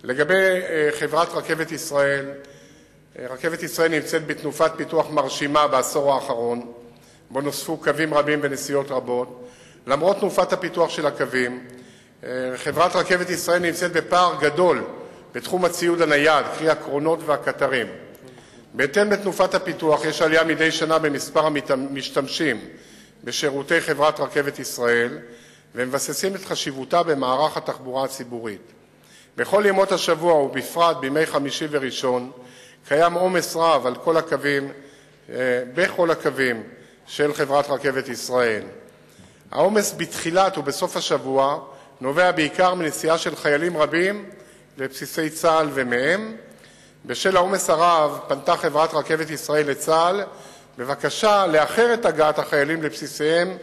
לגבי חברת רכבת ישראל, רכבת ישראל נמצאת בתנופת פיתוח מרשימה בעשור האחרון, בו נוספו קווים רבים ונסיעות רבות. למרות תנופת הפיתוח של הקווים, חברת רכבת ישראל נמצאת בפער גדול בתחום הציוד הנייד, קרי הקרונות והקטרים. בהתאם לתנופת הפיתוח יש עלייה מדי שנה במספר המשתמשים בשירותי חברת רכבת ישראל, ומבססים את חשיבותה במערך התחבורה הציבורית. בכל ימות השבוע ובפרט בימי חמישי וראשון קיים עומס רב על כל הקווים, בכל הקווים של חברת רכבת ישראל. העומס בתחילת ובסוף השבוע נובע בעיקר מנסיעה של חיילים רבים לבסיסי צה"ל ומהם. בשל העומס הרב פנתה חברת רכבת ישראל לצה"ל בבקשה לאחר את הגעת החיילים לבסיסיהם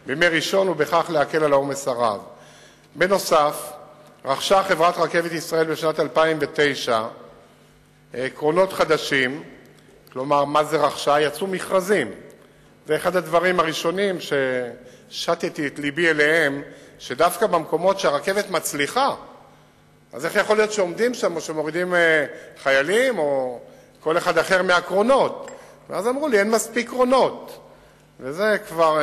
בימי ראשון ובכך להקל על העומס הרב. בנוסף, רכשה חברת רכבת ישראל בשנת 2009 קרונות חדשים, כלומר מה זה רכשה? יצאו מכרזים. זה אחד הדברים הראשונים ששתתי את ליבי אליהם, שדווקא במקומות שהרכבת מצליחה, אז איך יכול להיות שעומדים שם או שמורידים חיילים או כל אחד אחר מהקרונות? ואז אמרו לי, אין מספיק קרונות. וזה כבר,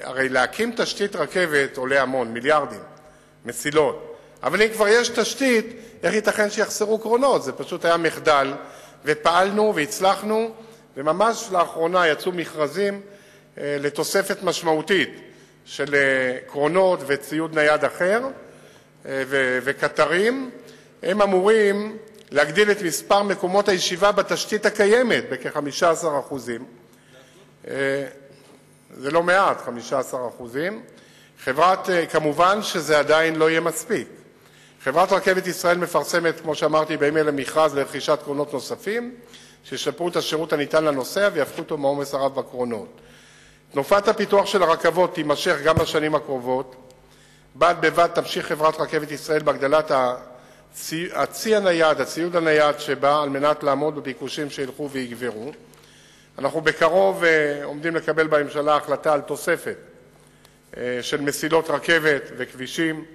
הרי להקים תשתית רכבת עולה המון, מיליארדים, מסילות. אבל אם כבר יש תשתית, איך ייתכן שיחסרו קרונות? זה פשוט היה מחדל, ופעלנו והצלחנו, וממש לאחרונה יצאו מכרזים לתוספת משמעותית של קרונות וציוד נייד אחר וקטרים. הם אמורים להגדיל את מספר מקומות הישיבה בתשתית הקיימת בכ-15%. זה לא מעט, 15%. כמובן שזה עדיין לא יהיה מספיק. חברת רכבת ישראל מפרסמת, כמו שאמרתי, בימים אלה מכרז לרכישת קרונות נוספים, שישפרו את השירות הניתן לנוסע ויהפכו אותו מהעומס הרב בקרונות. תנופת הפיתוח של הרכבות תימשך גם בשנים הקרובות. בד בבד תמשיך חברת רכבת ישראל בהגדלת הצי הנייד, הציוד הנייד שבא על מנת לעמוד בביקושים שילכו ויגברו. אנחנו בקרוב עומדים לקבל בממשלה החלטה על תוספת של מסילות רכבת וכבישים.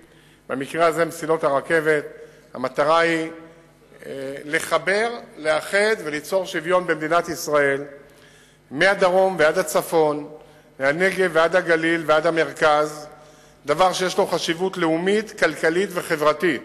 במקרה הזה מסילות הרכבת, המטרה היא לחבר, לאחד וליצור שוויון במדינת ישראל, מהדרום ועד הצפון, מהנגב ועד הגליל ועד המרכז, דבר שיש לו חשיבות לאומית, כלכלית וחברתית.